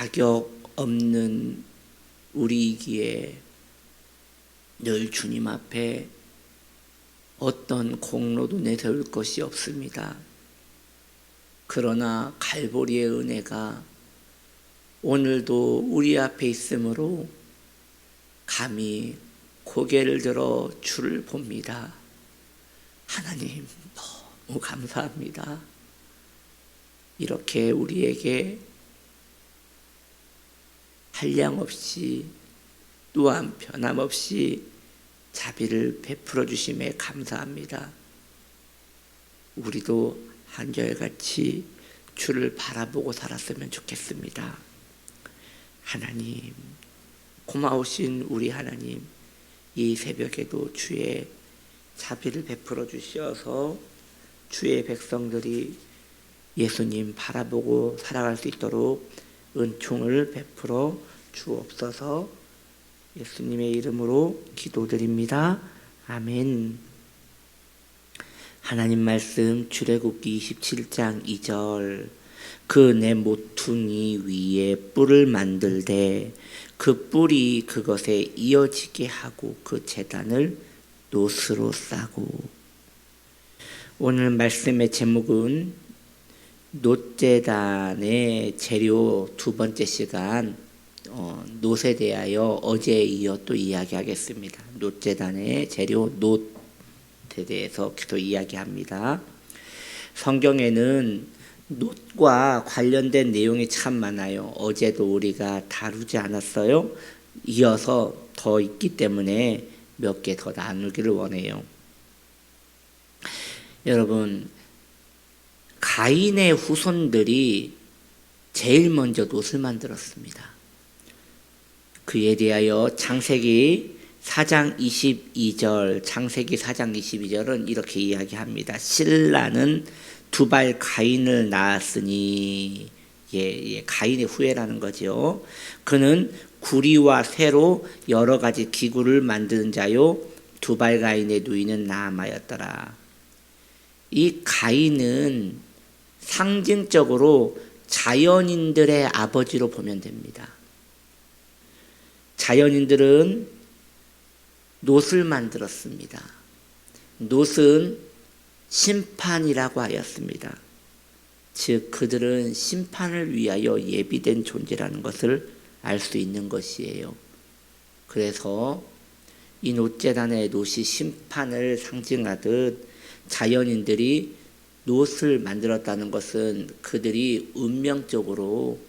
자격 없는 우리이기에 늘 주님 앞에 어떤 공로도 내세울 것이 없습니다. 그러나 갈보리의 은혜가 오늘도 우리 앞에 있으므로 감히 고개를 들어 주를 봅니다. 하나님 너무 감사합니다. 이렇게 우리에게 한량없이 또한 변함없이 자비를 베풀어 주심에 감사합니다. 우리도 한결같이 주를 바라보고 살았으면 좋겠습니다. 하나님, 고마우신 우리 하나님, 이 새벽에도 주의 자비를 베풀어 주시어서 주의 백성들이 예수님 바라보고 살아갈 수 있도록 은총을 베풀어 주옵소서. 예수님의 이름으로 기도드립니다. 아멘. 하나님 말씀 출애굽기 27장 2절. 그 내 모퉁이 위에 뿔을 만들되 그 뿔이 그것에 이어지게 하고 그 제단을 노스로 싸고. 오늘 말씀의 제목은 놋제단의 재료 두 번째 시간 놋에 대하여 어제에 이어 또 이야기하겠습니다. 놋제단의 재료 놋에 대해서 계속 이야기합니다. 성경에는 놋과 관련된 내용이 참 많아요. 어제도 우리가 다루지 않았어요. 이어서 더 있기 때문에 몇 개 더 나누기를 원해요. 여러분, 가인의 후손들이 제일 먼저 놋을 만들었습니다. 그에 대하여 창세기 4장 22절, 창세기 4장 22절은 이렇게 이야기합니다. 신라는 두발 가인을 낳았으니, 가인의 후예라는 거죠. 그는 구리와 쇠로 여러 가지 기구를 만드는 자요, 두발 가인의 누이는 나아마였더라. 이 가인은 상징적으로 자연인들의 아버지로 보면 됩니다. 자연인들은 놋을 만들었습니다. 놋은 심판이라고 하였습니다. 즉 그들은 심판을 위하여 예비된 존재라는 것을 알 수 있는 것이에요. 그래서 이 놋제단의 놋이 심판을 상징하듯 자연인들이 놋을 만들었다는 것은 그들이 운명적으로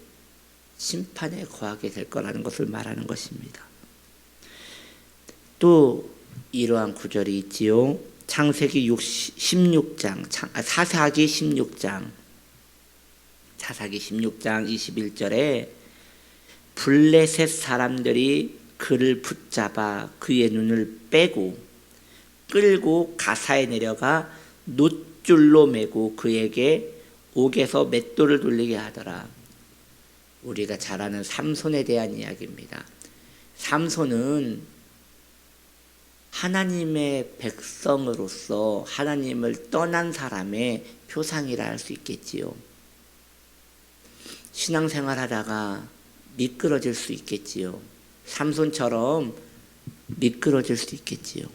심판에 거하게 될 거라는 것을 말하는 것입니다. 또 이러한 구절이 있지요. 창세기 16장, 사사기 16장 21절에 블레셋 사람들이 그를 붙잡아 그의 눈을 빼고 끌고 가사에 내려가 놋줄로 매고 그에게 옥에서 맷돌을 돌리게 하더라. 우리가 잘 아는 삼손에 대한 이야기입니다. 삼손은 하나님의 백성으로서 하나님을 떠난 사람의 표상이라 할 수 있겠지요. 신앙생활 하다가 미끄러질 수 있겠지요. 삼손처럼 미끄러질 수 있겠지요.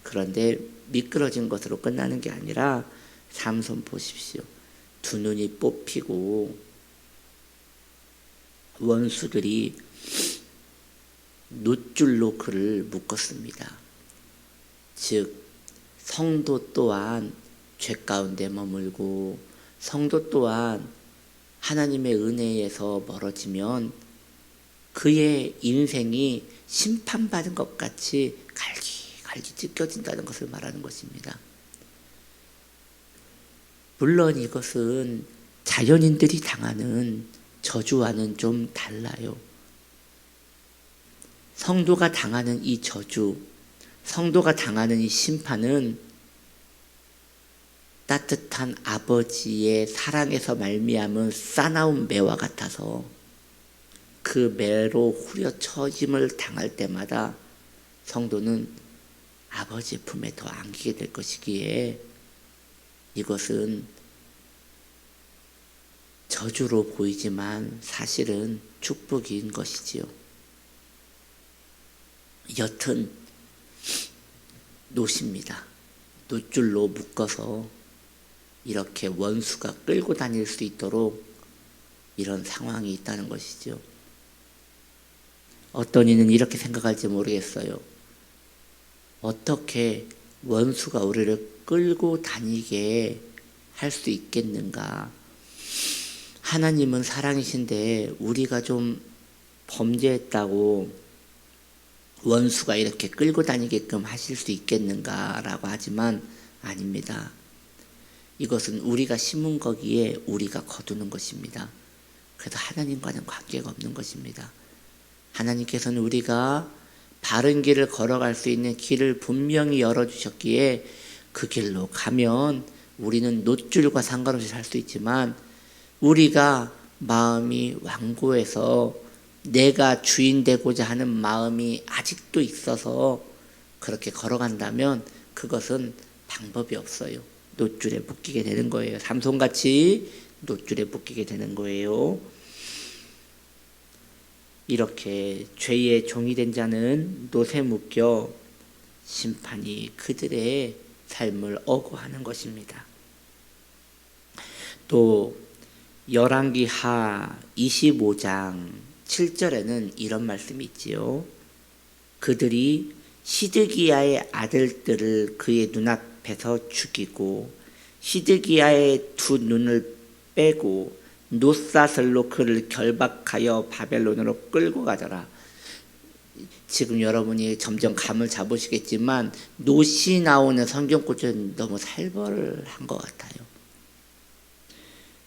그런데 미끄러진 것으로 끝나는 게 아니라 삼손 보십시오. 두 눈이 뽑히고 원수들이 놋줄로 그를 묶었습니다. 즉 성도 또한 죄 가운데 머물고 성도 또한 하나님의 은혜에서 멀어지면 그의 인생이 심판받은 것 같이 갈기 찢겨진다는 것을 말하는 것입니다. 물론 이것은 자연인들이 당하는 저주와는 좀 달라요. 성도가 당하는 이 저주, 성도가 당하는 이 심판은 따뜻한 아버지의 사랑에서 말미암은 싸나운 매와 같아서 그 매로 후려쳐짐을 당할 때마다 성도는 아버지의 품에 더 안기게 될 것이기에 이것은 저주로 보이지만 사실은 축복인 것이지요. 여튼 놋입니다. 놋줄로 묶어서 이렇게 원수가 끌고 다닐 수 있도록 이런 상황이 있다는 것이죠. 어떤 이는 이렇게 생각할지 모르겠어요. 어떻게 원수가 우리를 끌고 다니게 할 수 있겠는가? 하나님은 사랑이신데 우리가 좀 범죄했다고 원수가 이렇게 끌고 다니게끔 하실 수 있겠는가라고 하지만 아닙니다. 이것은 우리가 심은 거기에 우리가 거두는 것입니다. 그래서 하나님과는 관계가 없는 것입니다. 하나님께서는 우리가 바른 길을 걸어갈 수 있는 길을 분명히 열어주셨기에 그 길로 가면 우리는 놋줄과 상관없이 살 수 있지만 우리가 마음이 완고해서 내가 주인 되고자 하는 마음이 아직도 있어서 그렇게 걸어간다면 그것은 방법이 없어요. 놋줄에 묶이게 되는 거예요. 삼손같이 놋줄에 묶이게 되는 거예요. 이렇게 죄의 종이 된 자는 놋에 묶여 심판이 그들의 삶을 어고하는 것입니다. 또 열왕기하 25장 7절에는 이런 말씀이 있지요. 그들이 시드기야의 아들들을 그의 눈앞에서 죽이고 시드기야의 두 눈을 빼고 놋사슬로 그를 결박하여 바벨론으로 끌고 가더라. 지금 여러분이 점점 감을 잡으시겠지만 놋이 나오는 성경구절은 너무 살벌을 한 것 같아요.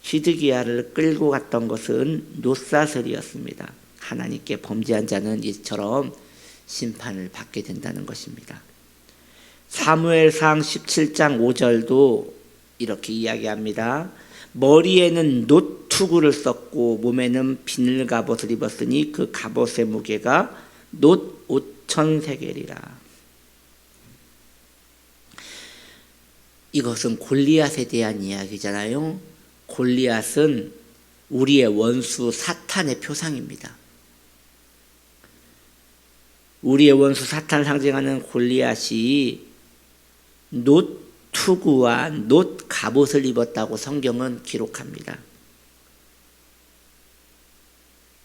시드기야를 끌고 갔던 것은 놋사슬이었습니다. 하나님께 범죄한 자는 이처럼 심판을 받게 된다는 것입니다. 사무엘상 17장 5절도 이렇게 이야기합니다. 머리에는 놋투구를 썼고 몸에는 비늘 갑옷을 입었으니 그 갑옷의 무게가 놋 5,000세겔이라. 이것은 골리앗에 대한 이야기잖아요. 골리앗은 우리의 원수 사탄의 표상입니다. 우리의 원수 사탄을 상징하는 골리앗이 놋투구와 놋 갑옷을 입었다고 성경은 기록합니다.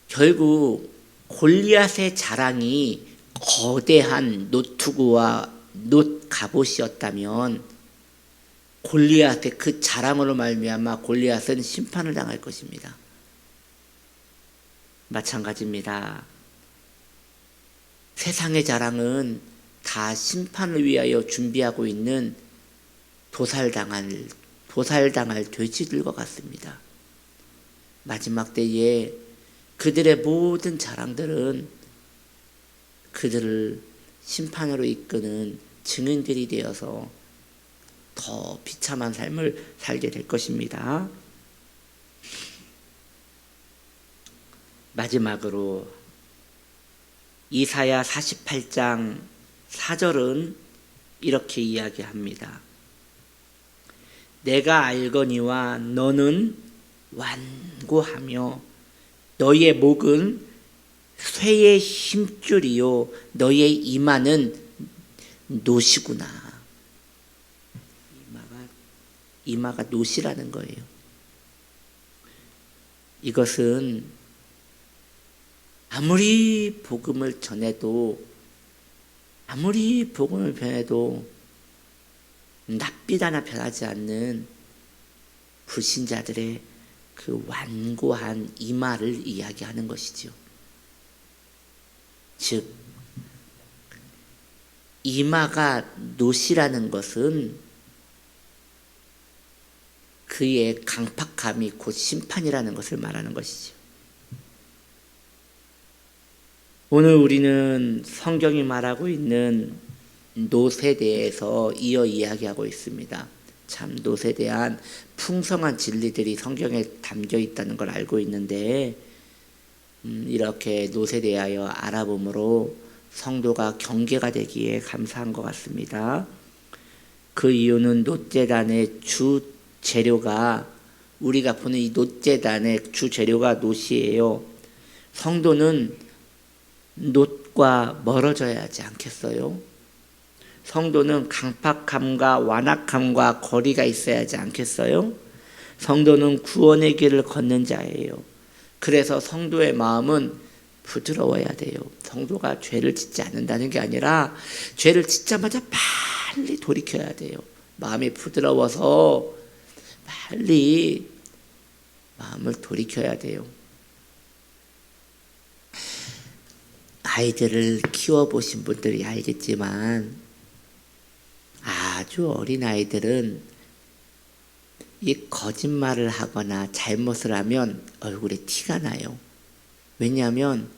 결국 골리앗의 자랑이 거대한 놋투구와 놋 갑옷이었다면 골리앗의 그 자랑으로 말미암아 골리앗은 심판을 당할 것입니다. 마찬가지입니다. 세상의 자랑은 다 심판을 위하여 준비하고 있는 도살당할 돼지들과 같습니다. 마지막 때에 그들의 모든 자랑들은 그들을 심판으로 이끄는 증인들이 되어서 더 비참한 삶을 살게 될 것입니다. 마지막으로 이사야 48장 4절은 이렇게 이야기합니다. 내가 알거니와 너는 완고하며 너의 목은 쇠의 힘줄이요 너의 이마는 놋이구나. 이마가 놋이라는 거예요. 이것은 아무리 복음을 전해도 낯빛 하나 변하지 않는 불신자들의 그 완고한 이마를 이야기하는 것이지요. 즉 이마가 놋이라는 것은 그의 강팍함이 곧 심판이라는 것을 말하는 것이죠. 오늘 우리는 성경이 말하고 있는 놋에 대해서 이어 이야기하고 있습니다. 참 놋에 대한 풍성한 진리들이 성경에 담겨 있다는 걸 알고 있는데 이렇게 놋에 대하여 알아봄으로 성도가 경계가 되기에 감사한 것 같습니다. 그 이유는 놋제단의 주 재료가 우리가 보는 이 놋제단의 주 재료가 놋이에요. 성도는 놋과 멀어져야 하지 않겠어요? 성도는 강팍함과 완악함과 거리가 있어야 하지 않겠어요? 성도는 구원의 길을 걷는 자예요. 그래서 성도의 마음은 부드러워야 돼요. 성도가 죄를 짓지 않는다는 게 아니라 죄를 짓자마자 빨리 돌이켜야 돼요. 마음이 부드러워서 빨리 마음을 돌이켜야 돼요. 아이들을 키워보신 분들이 알겠지만 아주 어린 아이들은 이 거짓말을 하거나 잘못을 하면 얼굴에 티가 나요. 왜냐하면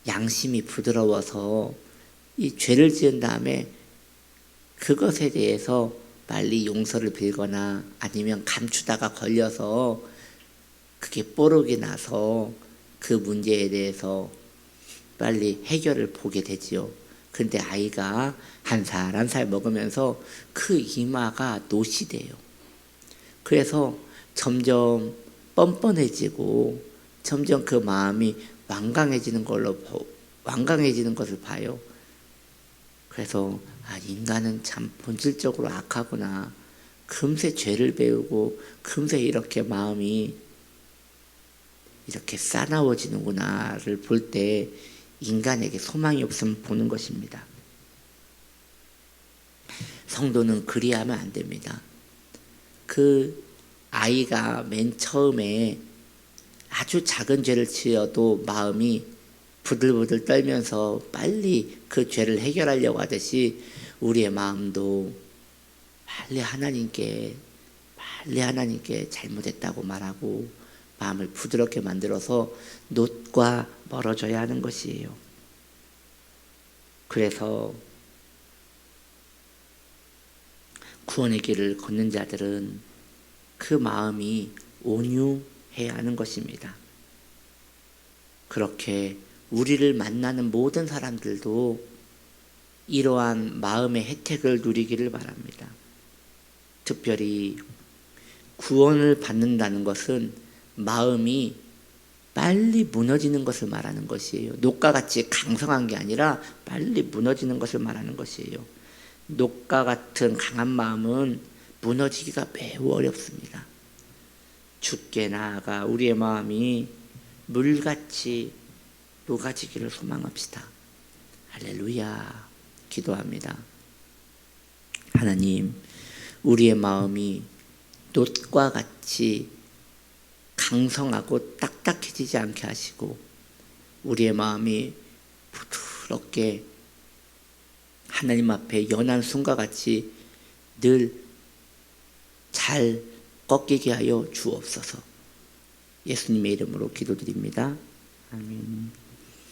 양심이 부드러워서 이 죄를 지은 다음에 그것에 대해서 빨리 용서를 빌거나 아니면 감추다가 걸려서 그게 뽀록이 나서 그 문제에 대해서 빨리 해결을 보게 되지요. 근데 아이가 한 살 먹으면서 그 이마가 놋이 돼요. 그래서 점점 뻔뻔해지고 점점 그 마음이 완강해지는 것을 봐요. 그래서 인간은 참 본질적으로 악하구나. 금세 죄를 배우고 금세 이렇게 마음이 이렇게 싸나워지는구나를 볼 때 인간에게 소망이 없으면 보는 것입니다. 성도는 그리하면 안 됩니다. 그 아이가 맨 처음에 아주 작은 죄를 지어도 마음이 부들부들 떨면서 빨리 그 죄를 해결하려고 하듯이 우리의 마음도 빨리 하나님께 잘못했다고 말하고 마음을 부드럽게 만들어서 놋과 멀어져야 하는 것이에요. 그래서 구원의 길을 걷는 자들은 그 마음이 온유해야 하는 것입니다. 그렇게 우리를 만나는 모든 사람들도 이러한 마음의 혜택을 누리기를 바랍니다. 특별히 구원을 받는다는 것은 마음이 빨리 무너지는 것을 말하는 것이에요. 놋과 같이 강성한 게 아니라 빨리 무너지는 것을 말하는 것이에요. 놋과 같은 강한 마음은 무너지기가 매우 어렵습니다. 주께 나아가 우리의 마음이 물같이 녹아지기를 소망합시다. 할렐루야. 기도합니다. 하나님, 우리의 마음이 놋과 같이 강성하고 딱딱해지지 않게 하시고 우리의 마음이 부드럽게 하나님 앞에 연한 순과 같이 늘 잘 꺾이게 하여 주옵소서. 예수님의 이름으로 기도드립니다. 아멘.